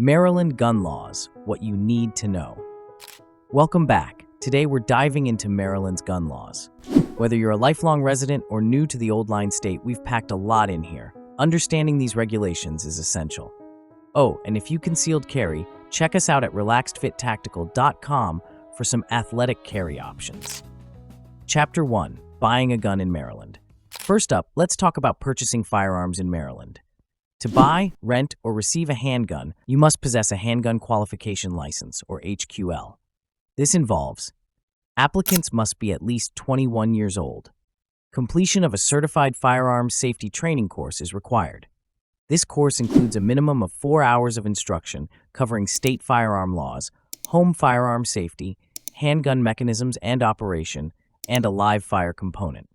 Maryland gun laws, what you need to know. Welcome back. Today we're diving into Maryland's gun laws. Whether you're a lifelong resident or new to the Old Line State, we've packed a lot in here. Understanding these regulations is essential. Oh, and if you concealed carry, check us out at relaxedfittactical.com for some athletic carry options. Chapter 1. Buying a gun in Maryland. First up, let's talk about purchasing firearms in Maryland. To buy, rent, or receive a handgun, you must possess a Handgun Qualification License, or HQL. This involves applicants must be at least 21 years old. Completion of a certified firearms safety training course is required. This course includes a minimum of 4 hours of instruction covering state firearm laws, home firearm safety, handgun mechanisms and operation, and a live fire component.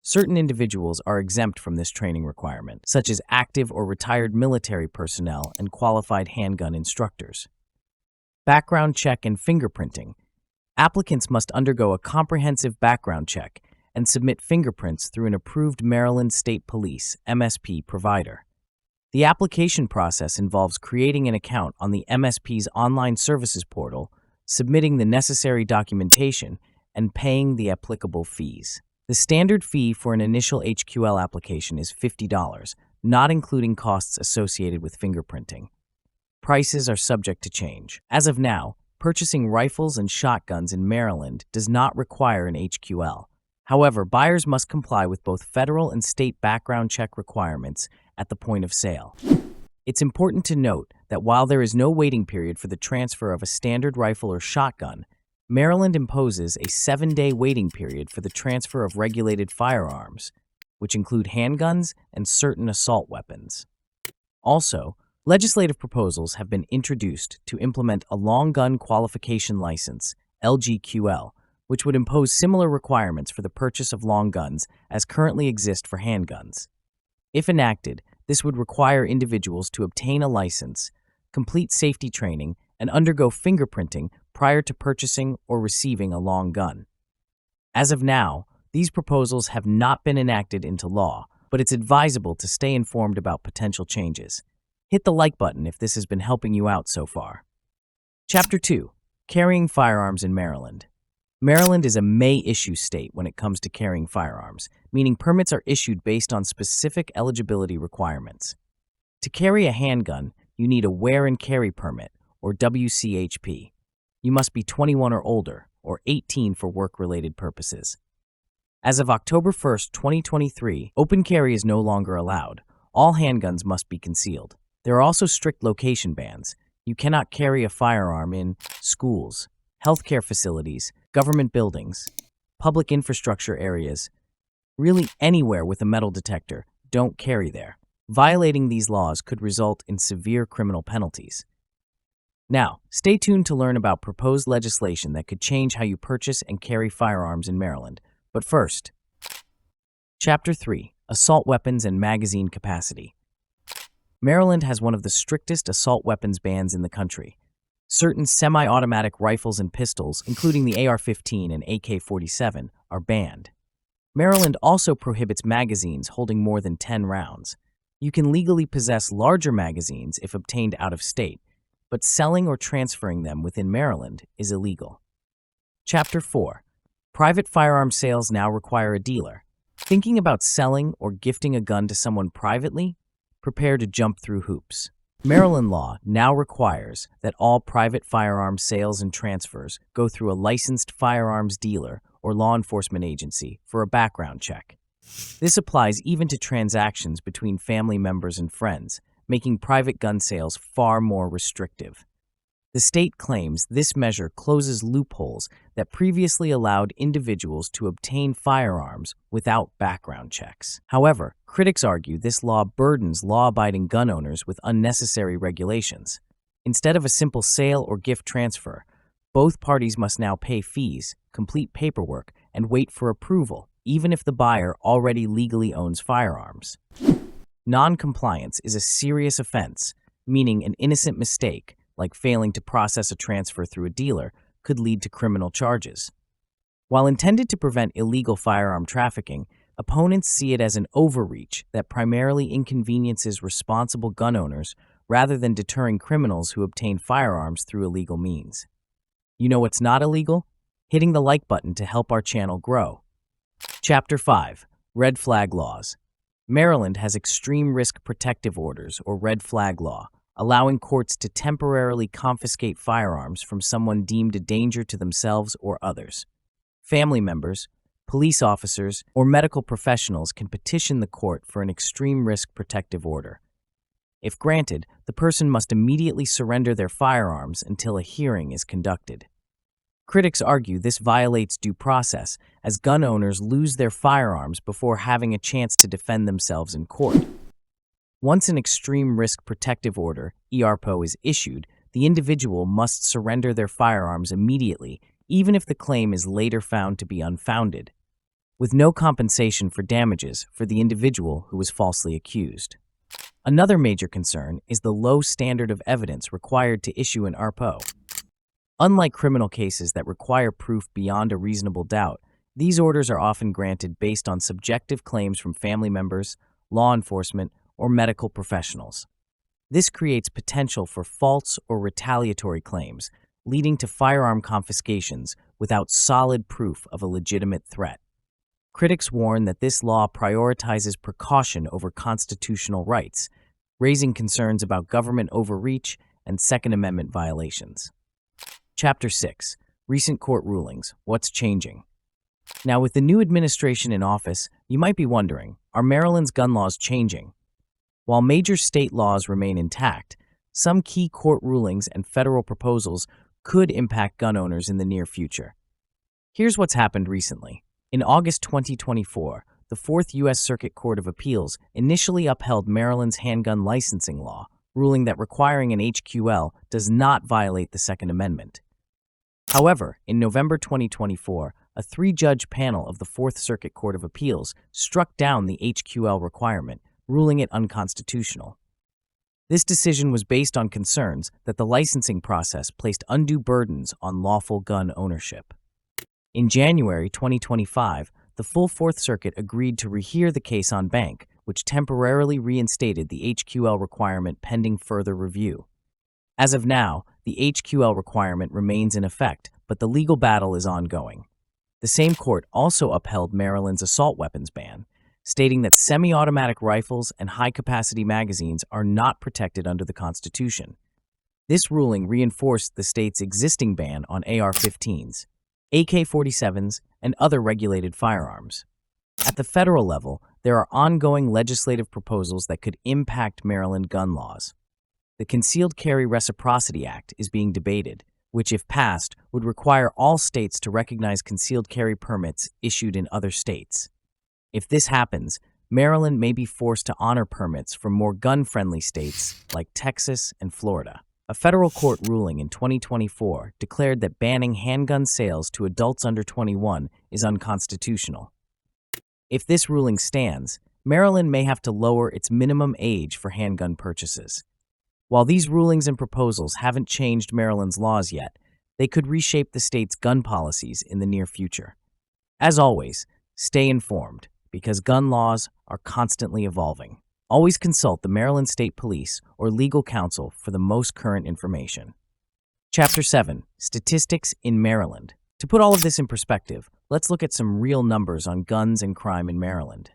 Certain individuals are exempt from this training requirement, such as active or retired military personnel and qualified handgun instructors. Background check and fingerprinting. Applicants must undergo a comprehensive background check and submit fingerprints through an approved Maryland State Police (MSP) provider. The application process involves creating an account on the MSP's online services portal, submitting the necessary documentation, and paying the applicable fees. The standard fee for an initial HQL application is $50, not including costs associated with fingerprinting. Prices are subject to change. As of now, purchasing rifles and shotguns in Maryland does not require an HQL. However, buyers must comply with both federal and state background check requirements at the point of sale. It's important to note that while there is no waiting period for the transfer of a standard rifle or shotgun, Maryland imposes a 7-day waiting period for the transfer of regulated firearms, which include handguns and certain assault weapons. Also, legislative proposals have been introduced to implement a Long Gun Qualification License, LGQL, which would impose similar requirements for the purchase of long guns as currently exist for handguns. If enacted, this would require individuals to obtain a license, complete safety training, and undergo fingerprinting prior to purchasing or receiving a long gun. As of now, these proposals have not been enacted into law, but it's advisable to stay informed about potential changes. Hit the like button if this has been helping you out so far. Chapter 2. Carrying firearms in Maryland. Maryland is a may-issue state when it comes to carrying firearms, meaning permits are issued based on specific eligibility requirements. To carry a handgun, you need a wear and carry permit, or WCHP. You must be 21 or older, or 18 for work-related purposes. As of October 1, 2023, open carry is no longer allowed. All handguns must be concealed. There are also strict location bans. You cannot carry a firearm in schools, healthcare facilities, government buildings, public infrastructure areas. Really anywhere with a metal detector, don't carry there. Violating these laws could result in severe criminal penalties. Now, stay tuned to learn about proposed legislation that could change how you purchase and carry firearms in Maryland. But first, Chapter 3. Assault Weapons and Magazine Capacity. Maryland has one of the strictest assault weapons bans in the country. Certain semi-automatic rifles and pistols, including the AR-15 and AK-47, are banned. Maryland also prohibits magazines holding more than 10 rounds. You can legally possess larger magazines if obtained out of state, but selling or transferring them within Maryland is illegal. Chapter 4. Private firearm sales now require a dealer. Thinking about selling or gifting a gun to someone privately? Prepare to jump through hoops. Maryland law now requires that all private firearm sales and transfers go through a licensed firearms dealer or law enforcement agency for a background check. This applies even to transactions between family members and friends, making private gun sales far more restrictive. The state claims this measure closes loopholes that previously allowed individuals to obtain firearms without background checks. However, critics argue this law burdens law-abiding gun owners with unnecessary regulations. Instead of a simple sale or gift transfer, both parties must now pay fees, complete paperwork, and wait for approval, even if the buyer already legally owns firearms. Non-compliance is a serious offense, meaning an innocent mistake, like failing to process a transfer through a dealer, could lead to criminal charges. While intended to prevent illegal firearm trafficking, opponents see it as an overreach that primarily inconveniences responsible gun owners rather than deterring criminals who obtain firearms through illegal means. You know what's not illegal? Hitting the like button to help our channel grow. Chapter 5. Red Flag Laws. Maryland has extreme risk protective orders, or red flag law, allowing courts to temporarily confiscate firearms from someone deemed a danger to themselves or others. Family members, police officers, or medical professionals can petition the court for an extreme risk protective order. If granted, the person must immediately surrender their firearms until a hearing is conducted. Critics argue this violates due process, as gun owners lose their firearms before having a chance to defend themselves in court. Once an Extreme Risk Protective Order, ERPO, is issued, the individual must surrender their firearms immediately, even if the claim is later found to be unfounded, with no compensation for damages for the individual who was falsely accused. Another major concern is the low standard of evidence required to issue an ERPO. Unlike criminal cases that require proof beyond a reasonable doubt, these orders are often granted based on subjective claims from family members, law enforcement, or medical professionals. This creates potential for false or retaliatory claims, leading to firearm confiscations without solid proof of a legitimate threat. Critics warn that this law prioritizes precaution over constitutional rights, raising concerns about government overreach and Second Amendment violations. Chapter 6. Recent Court Rulings. What's changing? Now, with the new administration in office, you might be wondering, are Maryland's gun laws changing? While major state laws remain intact, some key court rulings and federal proposals could impact gun owners in the near future. Here's what's happened recently. In August 2024, the Fourth U.S. Circuit Court of Appeals initially upheld Maryland's handgun licensing law, ruling that requiring an HQL does not violate the Second Amendment. However, in November 2024, a three-judge panel of the Fourth Circuit Court of Appeals struck down the HQL requirement, ruling it unconstitutional. This decision was based on concerns that the licensing process placed undue burdens on lawful gun ownership. In January 2025, the full Fourth Circuit agreed to rehear the case en banc, which temporarily reinstated the HQL requirement pending further review. As of now, the HQL requirement remains in effect, but the legal battle is ongoing. The same court also upheld Maryland's assault weapons ban, stating that semi-automatic rifles and high-capacity magazines are not protected under the Constitution. This ruling reinforced the state's existing ban on AR-15s, AK-47s, and other regulated firearms. At the federal level, there are ongoing legislative proposals that could impact Maryland gun laws. The Concealed Carry Reciprocity Act is being debated, which, if passed, would require all states to recognize concealed carry permits issued in other states. If this happens, Maryland may be forced to honor permits from more gun-friendly states like Texas and Florida. A federal court ruling in 2024 declared that banning handgun sales to adults under 21 is unconstitutional. If this ruling stands, Maryland may have to lower its minimum age for handgun purchases. While these rulings and proposals haven't changed Maryland's laws yet, they could reshape the state's gun policies in the near future. As always, stay informed, because gun laws are constantly evolving. Always consult the Maryland State Police or legal counsel for the most current information. Chapter 7. Statistics in Maryland. To put all of this in perspective, let's look at some real numbers on guns and crime in Maryland.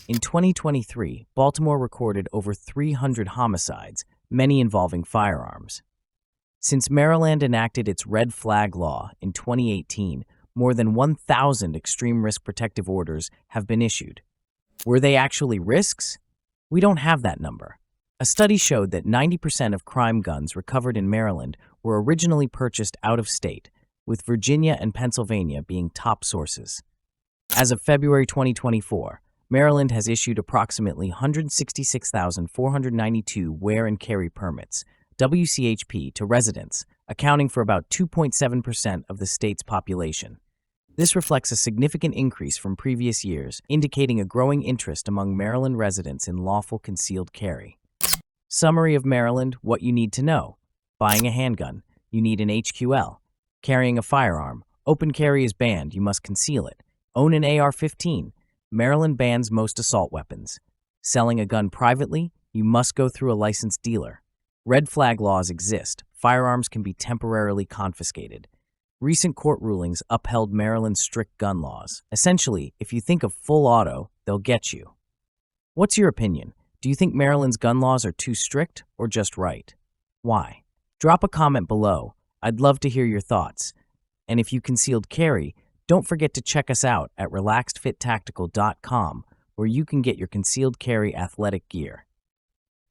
In 2023, Baltimore recorded over 300 homicides, many involving firearms. Since Maryland enacted its red flag law in 2018, more than 1,000 extreme risk protective orders have been issued. Were they actually risks? We don't have that number. A study showed that 90% of crime guns recovered in Maryland were originally purchased out of state, with Virginia and Pennsylvania being top sources. As of February 2024, Maryland has issued approximately 166,492 wear and carry permits, WCHP, to residents, accounting for about 2.7% of the state's population. This reflects a significant increase from previous years, indicating a growing interest among Maryland residents in lawful concealed carry. Summary of Maryland: what you need to know. Buying a handgun, you need an HQL. Carrying a firearm, open carry is banned, you must conceal it. Own an AR-15. Maryland bans most assault weapons. Selling a gun privately, you must go through a licensed dealer. Red flag laws exist. Firearms can be temporarily confiscated. Recent court rulings upheld Maryland's strict gun laws. Essentially, if you think of full auto, they'll get you. What's your opinion? Do you think Maryland's gun laws are too strict or just right? Why? Drop a comment below. I'd love to hear your thoughts. And if you concealed carry, don't forget to check us out at relaxedfittactical.com, where you can get your concealed carry athletic gear.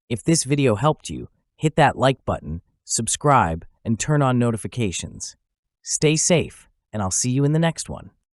If this video helped you, hit that like button, subscribe, and turn on notifications. Stay safe, and I'll see you in the next one.